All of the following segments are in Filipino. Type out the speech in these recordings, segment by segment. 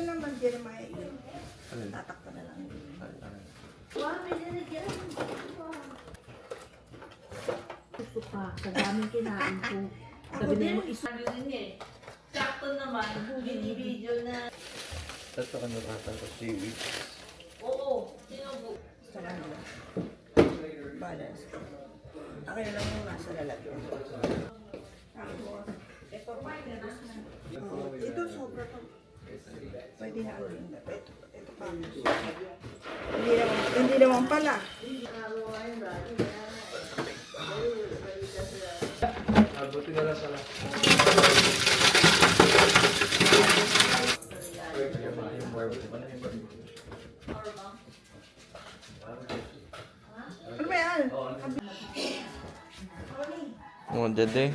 Ito naman, Jeremiah, yun. Tatakpan na lang. Wow, may nalagyan. Gusto pa, sa daming kinain ko. Sabi na mo, isa din eh. Sakto naman, video na. Ito ka nakatapos 3 weeks. Oo, sinubo. Sa kanila. Balance. Akin na lang yung nasa lalagyan. Ito sobra to. Pwede na ulit. Ito pa. Hindi naman pala. Buti na lang pala. Ano ba yan? Oh, dede.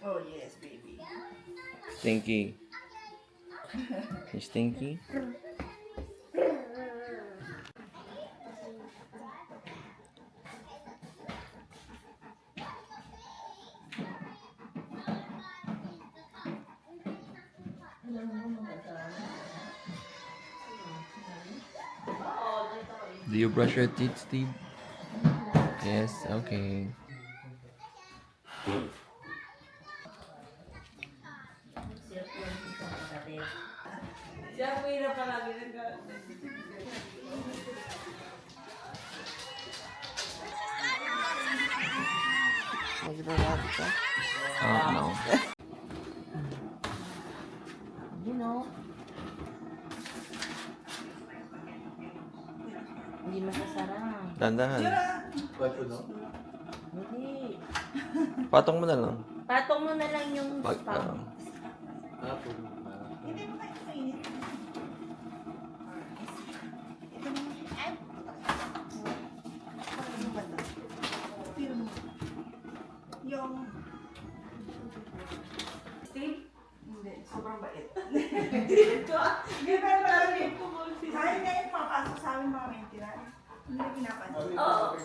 Oh yes, baby. Stinky. You stinky? Do you brush your teeth, Steve? Yes, okay. Siya po yung palagi nag Magbabati ka? No. You know. Hindi masasarap. Dandahan. Hindi. Patong mo na lang. Patong mo na lang yung Pag, spam. Hindi mo kayo kainit. Ito naman. Ano ba ito? Pero yung... Steve? Hindi, sobrang bait. Dito. Hindi ba naman kahit ngayon mapasok sa amin mga maintenance, hindi pinapansin. Oo.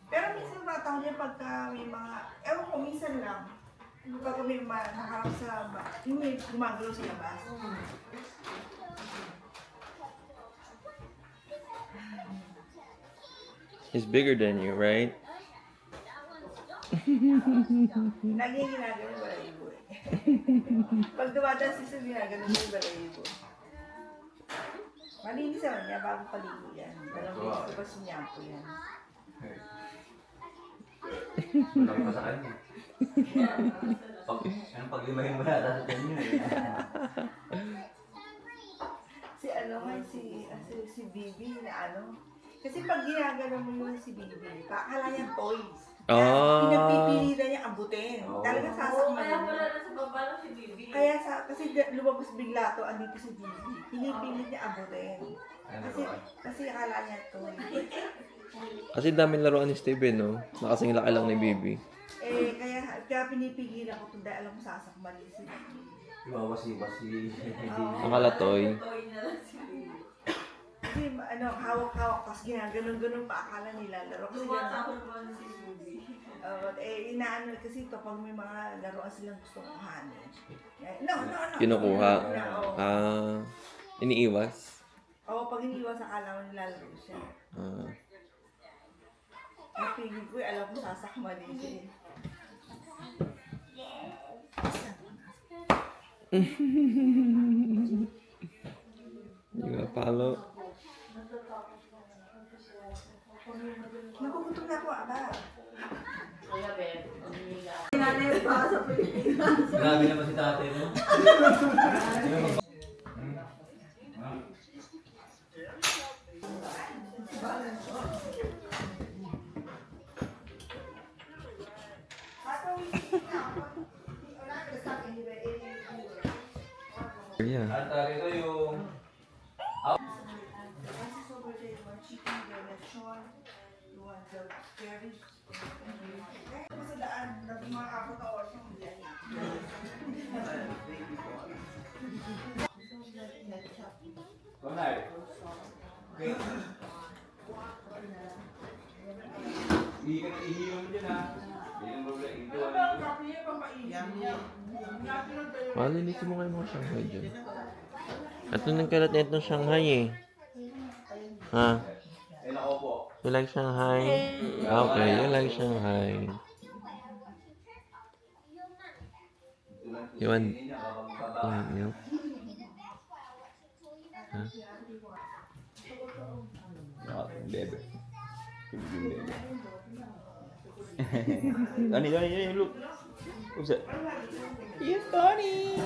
Pero minsan batang niya pagka may mga, ewan ko, minsan lang. Pagka may nakarap sa, yung may gumagalaw sa labas. He's bigger than you, right? Lagi yung ginagano yung balayibo eh. Pag dumadaan si Sue, ginagano yung balayibo. Malinis naman niya bago paligo yan. Parang may ko pa sinyampo yan. Wala pa sa kanya. Pag-limahin mo yata sa kanya eh. Si ano nga, si Bibi na ano. Kasi pag ginagano mo yung si Bibi, akala niya toys. Ah. Pinagpipilitan niya abutin. Oo. Talaga Oo, sasakman kaya niya. wala na sa baba lang si Bibi. Kaya kasi lumabas bigla to, andito si Bibi. Pinipilit niya abutin. Kasi akala niya toy. Kasi daming laruan ni Steven, no? Nakasing laki lang ni Bibi. Kaya pinipigilan ko kung dahil alam mo sasakman niya si Bibi. Iwawasi-wasi. Akala toy. Toy na lang si Bibi. Kasi hawak-hawak, tapos ginaganon-ganon pa akala nila laro. Kasi Lumatahol ba na si Bibi? inaano kasi kapag may mga laruan silang gusto kuhanin. No. Kinukuha. Oo. Ah. Iniiwas. Oo, pag iniwas akala mo nilalaro siya. Ah. Napigil ko alam ko sasakman din siya. You got palo. Nakukutom na ako, aba. Kuya Ben, umiiga. Nanay pa sa Pilipinas. Grabe naman si tatay mo. Yeah. Ata rito yung... Kasi sobrang chicken, chicken, lechon, you want the berries, Sa daan, tapos mga kapot na oras yung biyan niya. Tonay. Okay. Ihihiyom mo dyan ha. Hindi mo problema. Ito Ang kape niya, pampainin niya. Malinisin mo kayo mga Shanghai dyan. At nung kalat na itong Shanghai eh. Ha? Ay, nako po. You like Shanghai? Okay, you like Shanghai. You want milk? Huh? Bebe. Dani, look. What's that? Yes, Tony.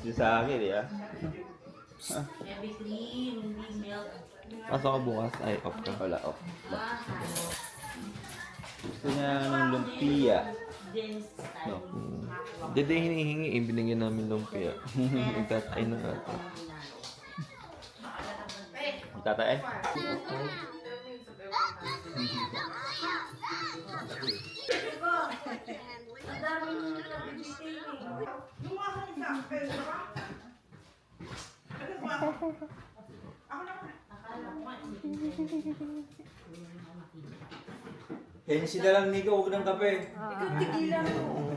Gusto sa akin ya. Heavy cream, hindi milk. Pasok ka bukas. Ay, off ka. Wala, off. Ah, Gusto niya ng lumpia. James style. Dede hinihingi, binigyan namin lumpia. Nagtatay na ata. Tatay. Ang dami nyo nag-detailing. Yung mga kanisa, pero ba? Ano ba? Ako na. Akala ko nga, Hensi na lang, Nico. Huwag ng kape. Ikaw tigilan mo.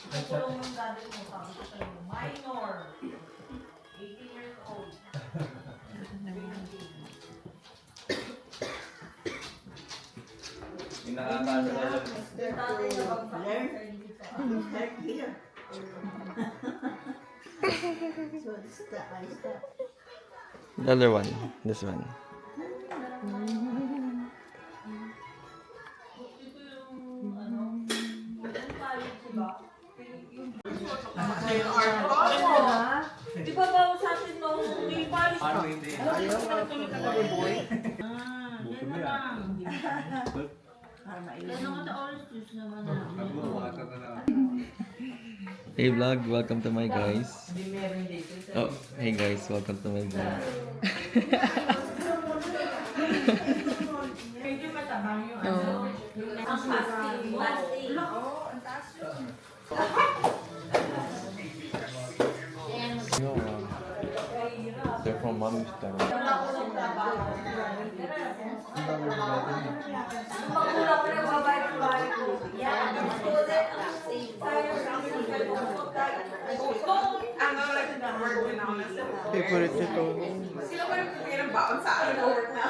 Nakulong ng daddy mo, sabi ko sa'yo, minor. 18 years old. Yung nakakasa na lang. Tatay na magpapalern. The other one. This one. Di ba ba sa atin nung may palis Ano hindi? Yan naman na orange juice naman na. Hey vlog, welcome to my guys. Oh, hey guys, welcome to my vlog. Medyo matabang yung ano. Ang pasting. Pasting. Oo, ang taas yun. Yo, they're from mommy's town. Magulang ko na babae ng bahay ko. Yan. Student ang same. Favorite nito. Sila ba yung pipira baon sa akin? Work na.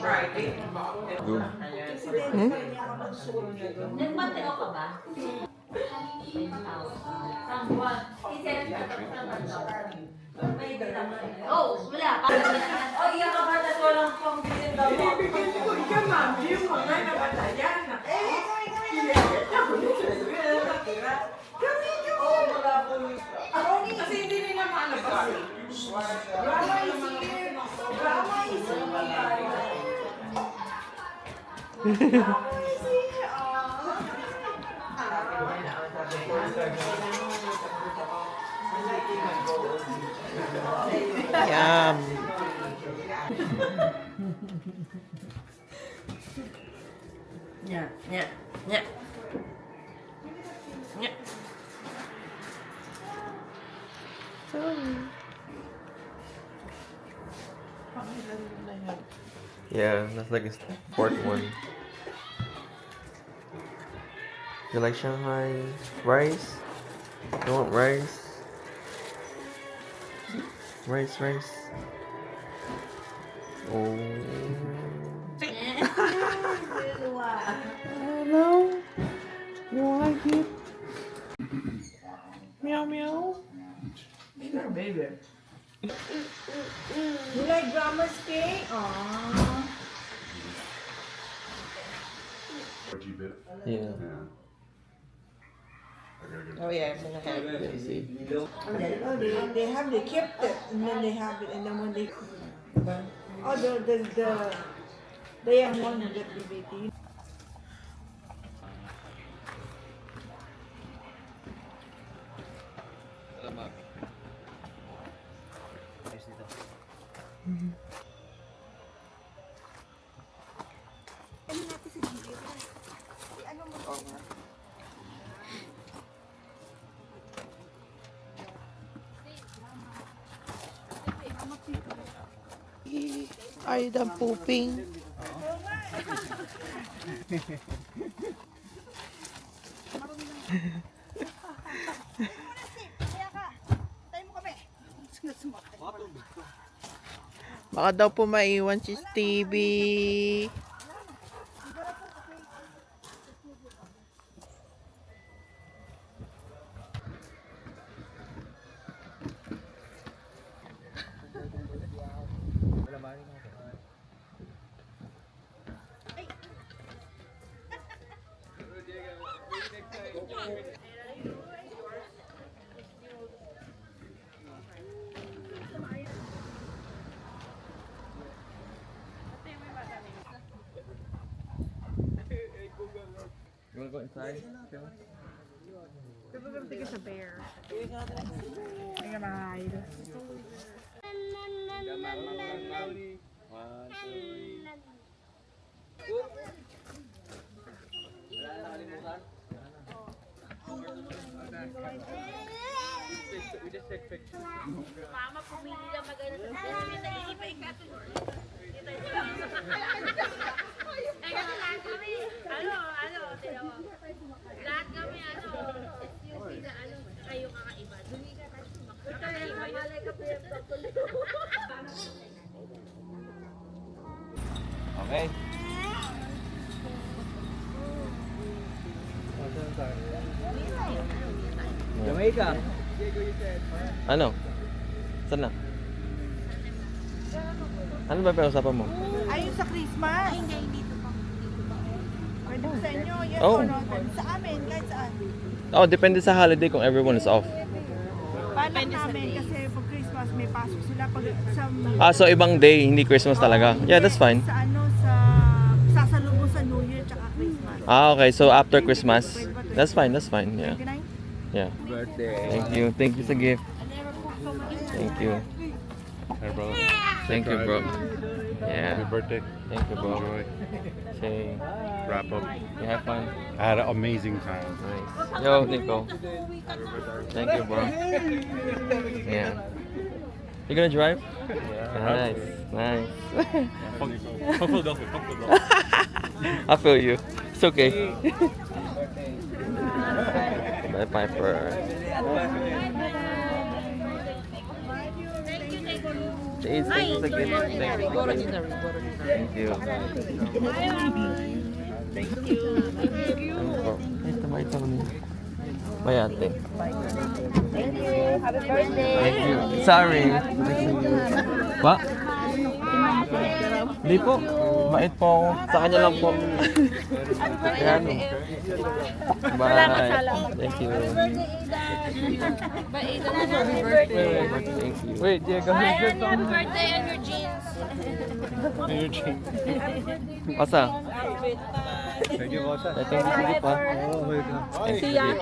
Friday. Good. Presidente pa rin ako ng sulo na doon. Nagmateo ka ba? Ang buwan. Isenat ka tapos naman may bilang. Oh, wala. Oh, iya ka ba na walang pang-bilin daw mo? Ibigay ko ka, ma'am. Yung mga nabatayan. Kasi hindi nila maalabas. Drama is here. Drama is here. Drama is here. Yum. Nya, nya, nya. Nya. Yeah, that's like a sport one. You like Shanghai rice? You want rice? Rice. Oh. Hello. You like it? Meow meow. You like drama cake? Aww. Yeah. Oh yeah, I'm gonna have it. Yeah, see. Oh, they kept it, and then they have it, and then when they, oh, the young one will get the baby. Ano natin si Gigi? Ano mo ko? Are you done pooping? Kaya ka. Tayo mo kami. Sumasumaki. Baka daw po maiwan si Stevie. You wanna go inside? We're gonna take us a bear. Ay, kamahal. Mama, pumili lang maganda sa kanya. Nag-iipay ka. Lahat kami, lahat kami, SUV na kayo kakaiba. Dumi ka tayo sumakot. Malay ka Okay. Jamaica. Ano? Saan na? Ano ba pinag-usapan mo? Ayun sa Christmas. Ay, hindi dito pa. Pwede po sa inyo. Yes Oh. or no? Pwede sa amin. Kahit saan. Oh, depende sa holiday kung everyone is off. Balak namin kasi pag Christmas may pasok sila. Pag sa... Ah, so ibang day, hindi Christmas talaga. Yeah, that's fine. Sa ano, sa... Sasalubong sa New Year tsaka Christmas. Ah, okay. So after Christmas, that's fine. That's fine. Yeah. 29? Yeah. Birthday. Thank you. Thank you sa gift. Thank you. Hey, brother. Thank you, bro. Happy Yeah. birthday. Thank you, bro. Enjoy. Okay. Wrap up. You have fun. I had an amazing time. Nice. Yo, Nico. Thank you, bro. Yeah. You gonna drive? Yeah. Nice. Fuck Philadelphia. Fuck Philadelphia. I feel you. It's okay. Bye, Piper. Thank you sa gift. Thank you. Thank you. Ito ba ito niya? Bayate. Thank you. Sorry. Pa? Hindi po. Bait po ako. Sa kanya lang po. Ayan. Bye. Thank you. Wait. Thank you. Wait, Diego. Happy birthday on your jeans. Asa? Thank you, boss. Thank you. Sige pa. Thank you.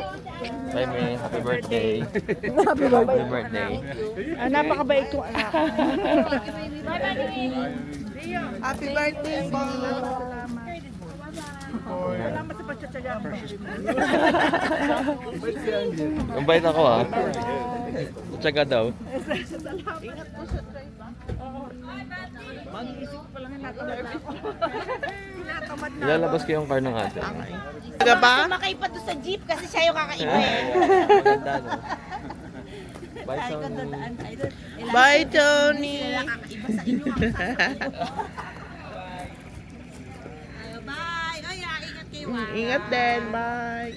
Bye, May. Happy birthday. Happy birthday. Napakabait kong anak. Happy birthday, Bob! Salamat sa pagtsatsaga mo. Ang bait ako ah. Tsaga daw. Mag-iisip ko lang natamad na ako. Natamad na. Ilalabas ko yung car ng ate. Talaga ba? Sumakay pa doon sa jeep kasi siya yung kakaiba eh. Maganda no? Bye, Tony. Bye, Tony! Kakaiba sa inyo ang sasakay. Bye! Ay, ingat kayo ah. Ingat din, bye!